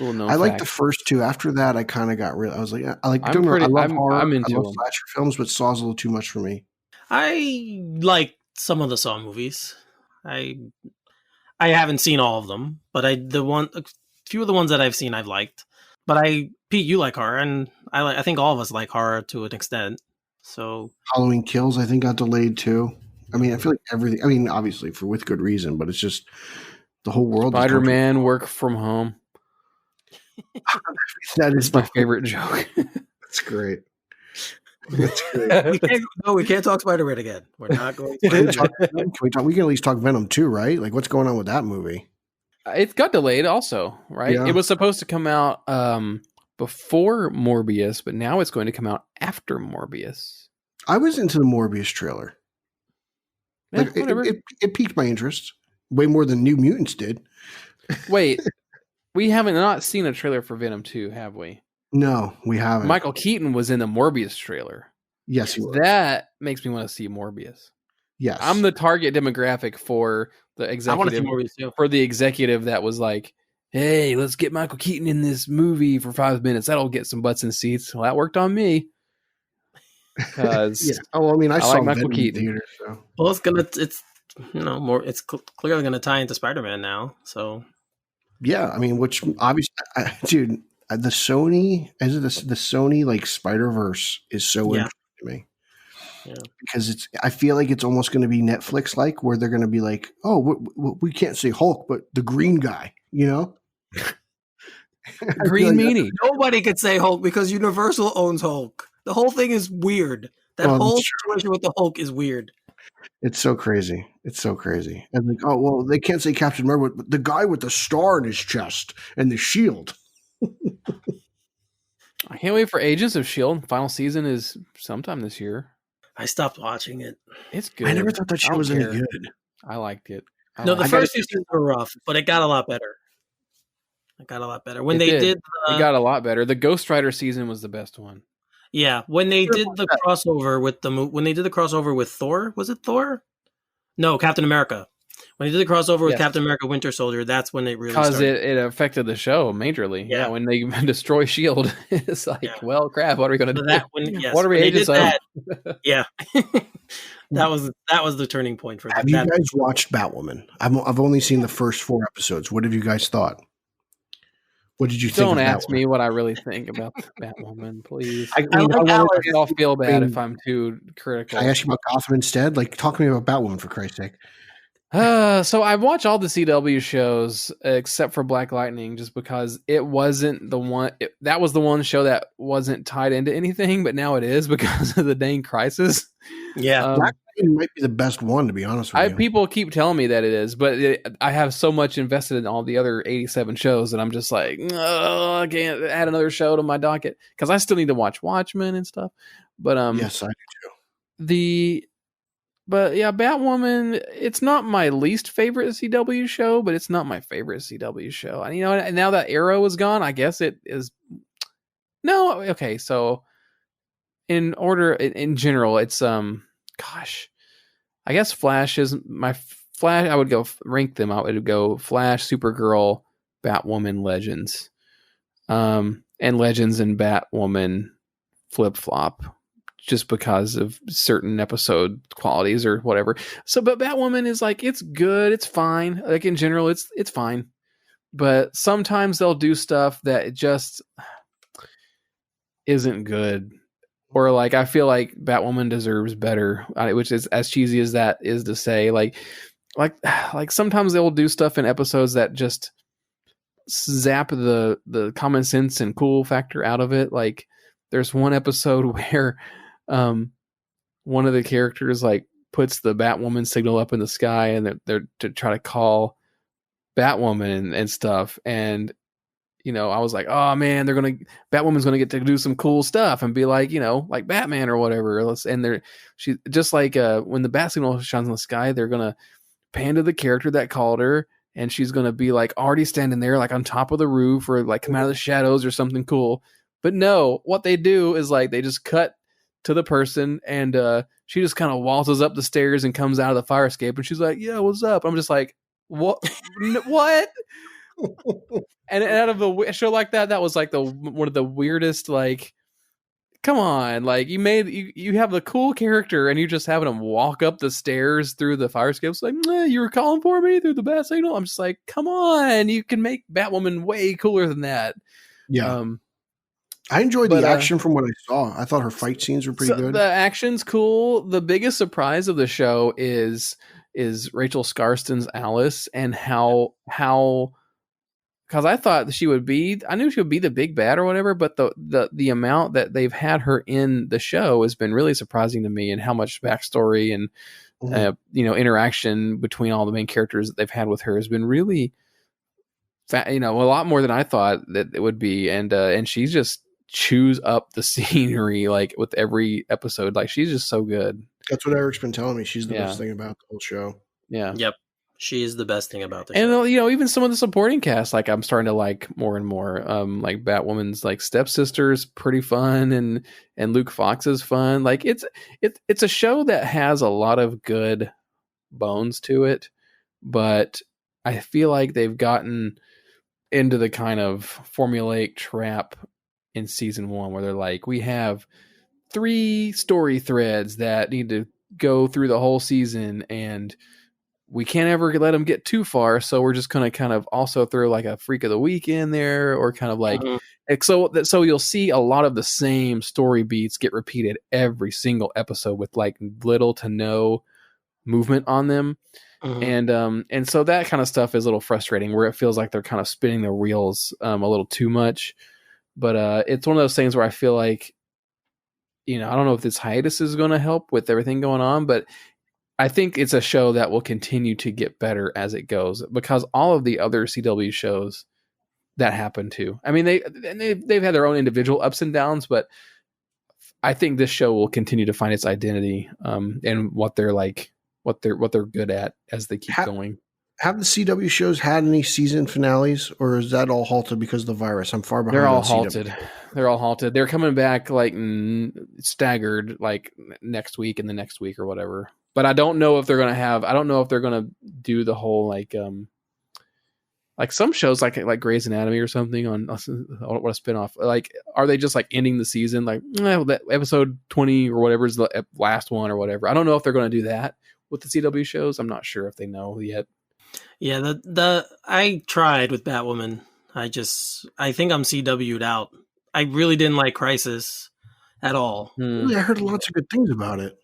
I like the first two. After that, I kind of got real. I was like, I love horror. I love slasher films, but Saw's a little too much for me. I like some of the Saw movies. I haven't seen all of them, but a few of the ones that I've seen I've liked. But Pete, you like horror, and I think all of us like horror to an extent. So Halloween Kills, I think, got delayed too. I mean, I feel like everything. I mean, obviously with good reason, but it's just the whole world. Spider-Man Work From Home. That is my favorite joke. That's great. That's great. we can't talk Spider-Man again. We're not going to. We can at least talk Venom too, right? Like, what's going on with that movie? It got delayed also, right? Yeah. It was supposed to come out before Morbius, but now it's going to come out after Morbius. I was into the Morbius trailer. Yeah, like, it piqued my interest way more than New Mutants did. Wait, we haven't not seen a trailer for Venom 2, have we? No, we haven't. Michael Keaton was in the Morbius trailer. Yes, he was. That makes me want to see Morbius. Yes. I'm the target demographic for the executive. I want to see Morbius too. For the executive that was like, hey, let's get Michael Keaton in this movie for 5 minutes. That'll get some butts in seats. Well, that worked on me. Because yeah. Oh, I mean, I saw like Michael Keaton. Theater, so. Well, it's clearly going to tie into Spider-Man now. So yeah, I mean, which obviously, dude, the Sony like Spider-Verse is so interesting to me. Yeah. Because I feel like it's almost going to be Netflix like, where they're going to be like, oh, we can't say Hulk, but the green guy, Green meanie. Nobody could say Hulk because Universal owns Hulk. The whole thing is weird. That whole situation with the Hulk is weird. It's so crazy. And like, oh, well, they can't say Captain America, but the guy with the star in his chest and the shield. I can't wait for Agents of S.H.I.E.L.D. Final season is sometime this year. I stopped watching it. It's good. I never thought that show was any good. I liked it. The first 2 seasons were rough, but it got a lot better. When they did it got a lot better. The Ghost Rider season was the best one. Yeah, when they did the crossover with Thor, was it Thor? No, Captain America. When they did the crossover with Captain America Winter Soldier, that's when it really started. Because it affected the show majorly. Yeah, when they destroy S.H.I.E.L.D., it's like, well, crap, what are we going to do? What are we agents of? Yeah. That was the turning point for them. Have you guys watched Batwoman? I've only seen the first 4 episodes. What have you guys thought? What did you think? Don't ask me what I really think about Batwoman, please. I I'll feel bad if I'm too critical. Can I ask you about Gotham instead? Like, talk to me about Batwoman for Christ's sake. So I've watched all the CW shows except for Black Lightning, just because it wasn't the one. That was the one show that wasn't tied into anything, but now it is because of the dang crisis. Yeah, Black Lightning might be the best one, to be honest with you. People keep telling me that it is, but I have so much invested in all the other 87 shows that I'm just like, I can't add another show to my docket because I still need to watch Watchmen and stuff. But yes, I do too. But yeah, Batwoman, it's not my least favorite CW show, but it's not my favorite CW show. And now that Arrow is gone, I guess it is. No, okay. So in general, it's I guess Flash is my Flash. I would go rank them. I would go Flash, Supergirl, Batwoman, Legends, and Legends and Batwoman flip flop. just because of certain episode qualities or whatever. So, but Batwoman is like, it's good, it's fine. Like in general, it's fine. But sometimes they'll do stuff that just isn't good. Or like, I feel like Batwoman deserves better, which is as cheesy as that is to say. Like sometimes they'll do stuff in episodes that just zap the common sense and cool factor out of it. Like there's one episode where one of the characters like puts the Batwoman signal up in the sky, and they're to try to call Batwoman and stuff. And I was like, oh man, Batwoman's gonna get to do some cool stuff and be like, like Batman or whatever. And she just like when the bat signal shines in the sky, they're gonna pan to the character that called her, and she's gonna be like already standing there like on top of the roof or like come out of the shadows or something cool. But no, what they do is like they just cut to the person, and she just kind of waltzes up the stairs and comes out of the fire escape, and she's like, yeah, what's up? I'm just like, what? What? And out of a show like that was like one of the weirdest. Like, come on, like you have the cool character and you just having him walk up the stairs through the fire escape. It's like, you were calling for me through the bat signal. I'm just like, come on, you can make Batwoman way cooler than that. Yeah. I enjoyed the action from what I saw. I thought her fight scenes were pretty good. The action's cool. The biggest surprise of the show is Rachel Skarsten's Alice, and how because I thought I knew she would be the big bad or whatever, but the amount that they've had her in the show has been really surprising to me, and how much backstory and interaction between all the main characters that they've had with her has been really a lot more than I thought that it would be. And she just chews up the scenery like with every episode. Like she's just so good. That's what Eric's been telling me. She's the best thing about the whole show. Yeah. Yep. She is the best thing about the show. And even some of the supporting cast, like I'm starting to like more and more. Like Batwoman's like stepsister's pretty fun, and Luke Fox is fun. Like it's a show that has a lot of good bones to it, but I feel like they've gotten into the kind of formulaic trap in season 1 where they're like, we have 3 story threads that need to go through the whole season, and we can't ever let them get too far, so we're just going to kind of also throw like a freak of the week in there, or kind of like so you'll see a lot of the same story beats get repeated every single episode with like little to no movement on them. And so that kind of stuff is a little frustrating, where it feels like they're kind of spinning the wheels a little too much. But it's one of those things where I feel like, I don't know if this hiatus is going to help with everything going on, but I think it's a show that will continue to get better as it goes, because all of the other CW shows that happen too. I mean, they've had their own individual ups and downs, but I think this show will continue to find its identity and what they're like, what they're good at as they keep going. Have the CW shows had any season finales, or is that all halted because of the virus? I'm far behind. They're all halted. They're all halted. They're coming back like staggered, like next week and the next week or whatever. But I don't know if they're gonna have. I don't know if they're gonna do the whole like some shows like Grey's Anatomy or something on what a spinoff. Like, are they just like ending the season like that episode 20 or whatever is the last one or whatever? I don't know if they're gonna do that with the CW shows. I'm not sure if they know yet. Yeah, I tried with Batwoman. I think I'm CW'd out. I really didn't like Crisis at all. I heard lots of good things about it.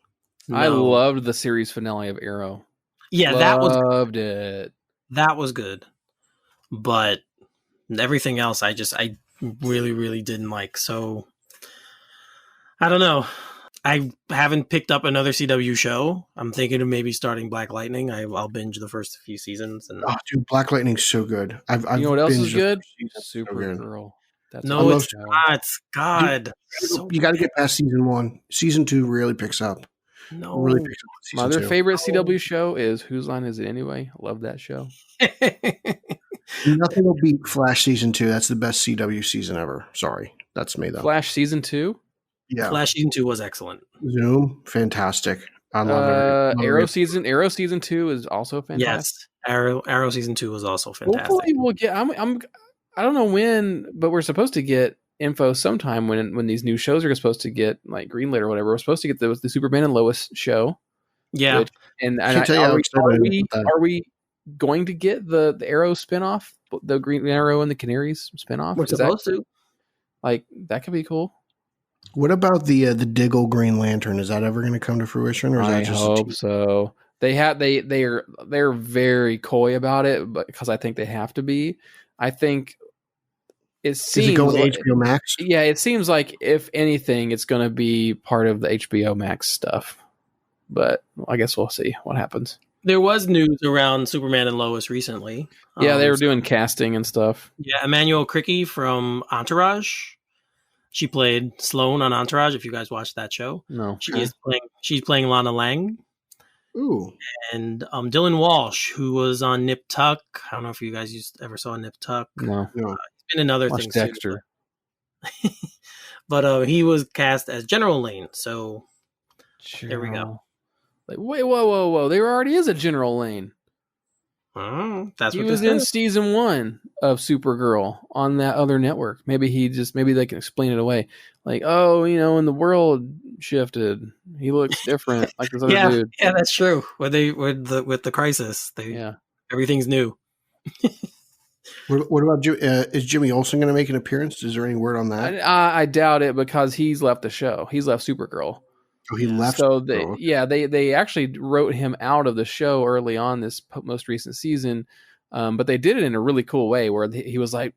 No. I loved the series finale of Arrow. Yeah, loved it. That was good. But everything else I really, really didn't like. So I don't know. I haven't picked up another CW show. I'm thinking of maybe starting Black Lightning. I'll binge the first few seasons. And dude, Black Lightning's so good. I've you know what else is good? Supergirl. No, it's not. God, you got to get past season 1. Season 2 really picks up. No, really picks up. My other favorite CW show is Whose Line Is It Anyway? I love that show. Nothing will beat Flash season 2. That's the best CW season ever. Sorry, that's me though. Flash season 2. Yeah, Flash season 2 was excellent. Zoom, fantastic. I love it. Arrow season 2 is also fantastic. Yes, Arrow season 2 was also fantastic. Hopefully we'll get. I don't know when, but we're supposed to get info sometime when these new shows are supposed to get like greenlit or whatever. We're supposed to get the Superman and Lois show. Yeah. Which, and I can tell you how excited I am about that. are we going to get the Arrow spinoff, the Green Arrow and the Canaries spinoff? We're supposed to. Like, that could be cool. What about the Diggle Green Lantern? Is that ever going to come to fruition, or is that just? I hope so. They're very coy about it, but because I think they have to be. I think it seems. Is it going to HBO Max? Yeah, it seems like if anything, it's going to be part of the HBO Max stuff. But I guess we'll see what happens. There was news around Superman and Lois recently. Yeah, they were doing casting and stuff. Yeah, Emmanuel Cricky from Entourage. She played Sloane on Entourage. If you guys watched that show, No, she's playing Lana Lang. Ooh, and Dylan Walsh, who was on Nip Tuck. I don't know if you guys ever saw Nip Tuck. No. He's been in other Watch things Dexter. too. But he was cast as General Lane. So there we go. Like, wait, whoa! There already is a General Lane. That's he what was in season 1 of Supergirl on that other network. Maybe they can explain it away. Like, oh, when the world shifted, he looks different, like this other dude. Yeah, that's true. With the crisis, everything's new. What about is Jimmy Olsen going to make an appearance? Is there any word on that? I doubt it because he's left the show. He's left Supergirl. Oh, he left. So they actually wrote him out of the show early on this most recent season, but they did it in a really cool way where he was like,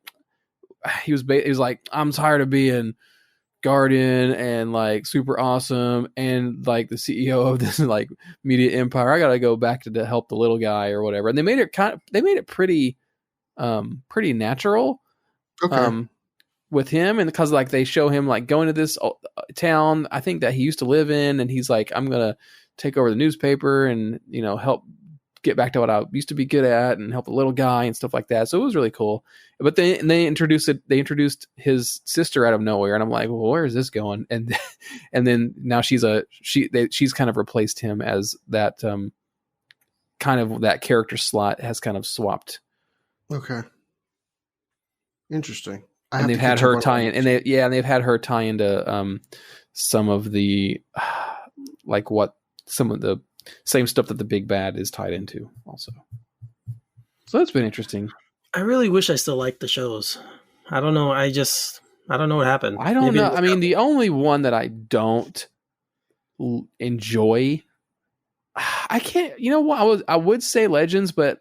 I'm tired of being Garden and like super awesome and like the CEO of this like media empire. I got to go back to help the little guy or whatever. And they made it pretty natural. Okay. With him, and because like they show him like going to this town I think that he used to live in, and he's like, I'm gonna take over the newspaper and help get back to what I used to be good at and help the little guy and stuff like that. So it was really cool. But they introduced his sister out of nowhere, and I'm like, well, where is this going? And then now she's kind of replaced him as that kind of that character slot has kind of swapped. Okay, interesting. And they've had her tie in, and they've had her tie into some of the some of the same stuff that the Big Bad is tied into, also. So that's been interesting. I really wish I still liked the shows. I don't know. I don't know what happened. I don't know. I mean, the only one that I don't enjoy, I can't. You know what? I would say Legends, but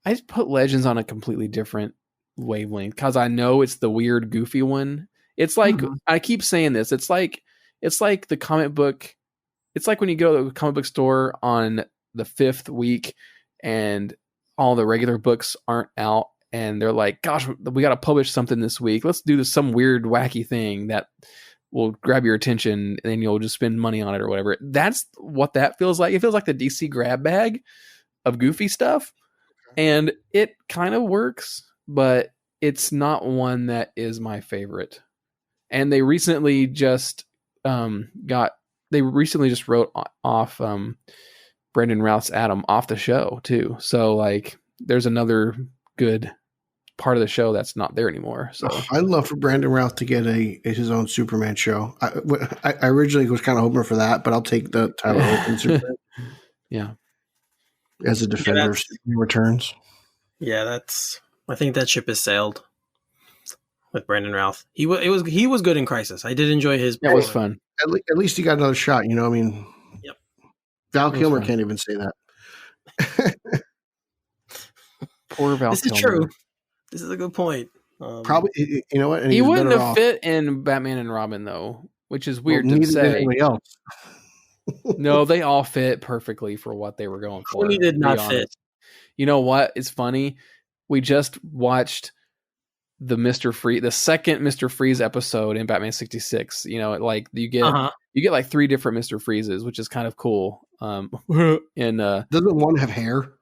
I just put Legends on a completely different wavelength because I know it's the weird goofy one. It's like I keep saying this, it's like the comic book, it's like when you go to the comic book store on the 5th week and all the regular books aren't out and they're like, gosh, we got to publish something this week, let's do some weird wacky thing that will grab your attention and then you'll just spend money on it or whatever. That's what that feels like. It feels like the DC grab bag of goofy stuff, and it kind of works, but it's not one that is my favorite. And they recently just wrote off Brendan Routh's Atom off the show too. So like there's another good part of the show that's not there anymore. So I'd love for Brandon Routh to get his own Superman show. I originally was kind of hoping for that, but I'll take the Tyler Hoechlin Superman. Yeah. As a defender of Superman Returns. Yeah, I think that ship has sailed with Brandon Routh. He was good in Crisis. I did enjoy his. That was fun. At least he got another shot. I mean, yep. Val Kilmer can't even say that. Poor Val Kilmer. This is true. This is a good point. Probably, you know what? And he wouldn't have fit in Batman and Robin though, which is weird to say. Anybody else. No, they all fit perfectly for what they were going for. Clooney did not fit. You know what? It's funny. We just watched the second Mr. Freeze episode in Batman 66. Like you get like 3 different Mr. Freezes, which is kind of cool. And doesn't one have hair?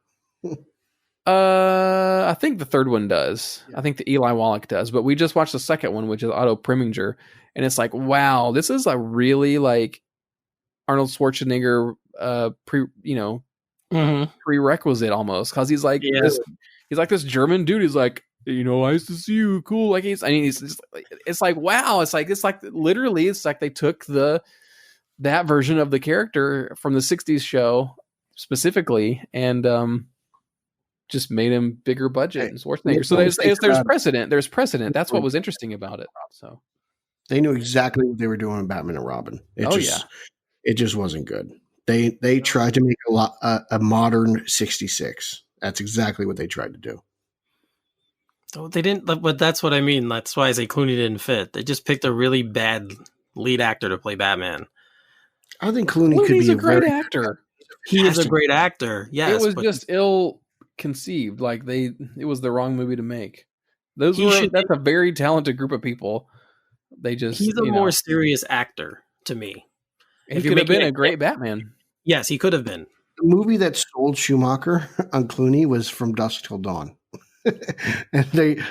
I think the third one does. I think the Eli Wallach does, but we just watched the second one, which is Otto Preminger, and it's like, wow, this is a really like Arnold Schwarzenegger prerequisite almost, because he's like this German dude. He's like, Nice to see you. Cool. Like it's just, it's like, wow. It's like literally, it's like they took that version of the character from the 60s show specifically and just made him bigger budget and Schwarzenegger. So there's precedent. There's precedent. That's what was interesting about it. So they knew exactly what they were doing in Batman and Robin. It just wasn't good. They tried to make a modern 66. That's exactly what they tried to do. Oh, they didn't, but that's what I mean. That's why I say Clooney didn't fit. They just picked a really bad lead actor to play Batman. I think Clooney's could be a great actor. He is a great actor. Yes, it was just ill conceived. Like it was the wrong movie to make. That's a very talented group of people. He's a more serious actor to me. He could have been a great Batman. Yes, he could have been. The movie that sold Schumacher on Clooney was From Dusk Till Dawn. And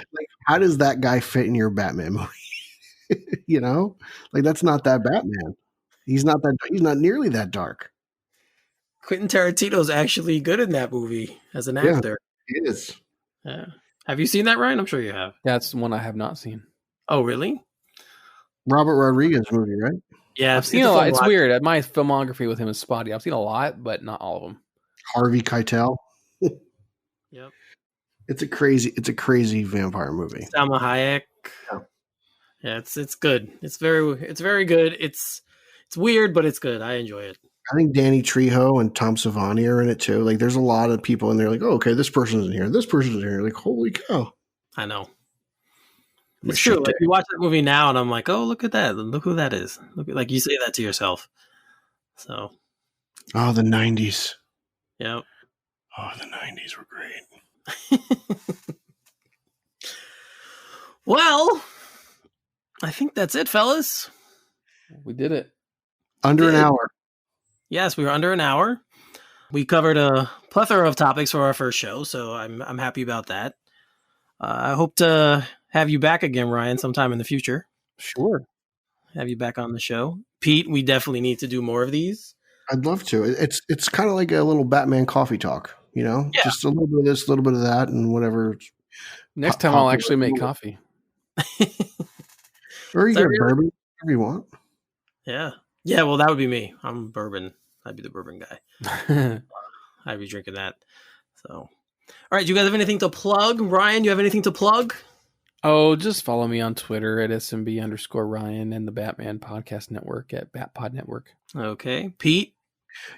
how does that guy fit in your Batman movie? That's not that Batman. He's not nearly that dark. Quentin Tarantino's actually good in that movie as an actor. He is. Yeah. Have you seen that, Ryan? I'm sure you have. That's one I have not seen. Oh, really? Robert Rodriguez movie, right? Yeah, I've seen a lot. It's weird. My filmography with him is spotty. I've seen a lot, but not all of them. Harvey Keitel. Yep. It's a crazy vampire movie. Salma Hayek. Yeah, it's good. It's very good. It's weird, but it's good. I enjoy it. I think Danny Trejo and Tom Savini are in it too. Like, there's a lot of people in there. Like, oh, okay, this person's in here. This person's in here. Like, holy cow! I know. It's true. Like, you watch that movie now, and I'm like, oh, look at that. Look who that is. Like you say that to yourself. So. Oh, the 90s. Yep. Oh, the 90s were great. Well, I think that's it, fellas. We did it. An hour. Yes, we were under an hour. We covered a plethora of topics for our first show, so I'm happy about that. I hope to have you back again, Ryan, sometime in the future. Sure. Have you back on the show. Pete, we definitely need to do more of these. I'd love to. It's kind of like a little Batman coffee talk, Yeah. Just a little bit of this, a little bit of that, and whatever. Next time I'll actually make coffee. Or you get bourbon, whatever you want. Yeah. Yeah, well, that would be me. I'm bourbon. I'd be the bourbon guy. I'd be drinking that. So, all right. Do you guys have anything to plug? Ryan, do you have anything to plug? Oh, just follow me on Twitter at SMB_Ryan and the Batman Podcast Network at Batpod Network. Okay. Pete?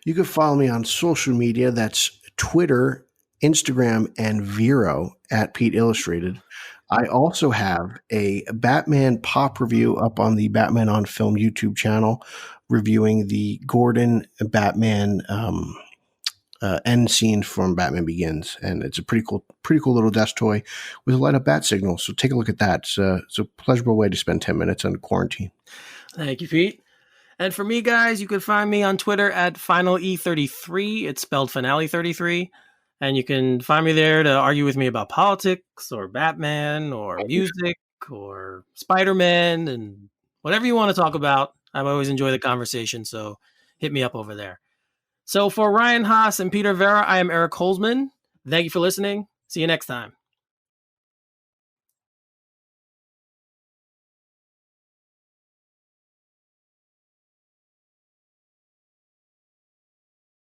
You can follow me on social media. That's Twitter, Instagram, and Vero at Pete Illustrated. I also have a Batman pop review up on the Batman on Film YouTube channel, reviewing the Gordon Batman end scene from Batman Begins, and it's a pretty cool little desk toy with a light up bat signal. So take a look at that. It's a pleasurable way to spend 10 minutes on quarantine. Thank you, Pete. And for me, guys, you can find me on Twitter at FinalE33. It's spelled Finale 33. And you can find me there to argue with me about politics or Batman or music or Spider-Man and whatever you want to talk about. I always enjoy the conversation, so hit me up over there. So for Ryan Haas and Peter Verra, I am Eric Holzmann. Thank you for listening. See you next time.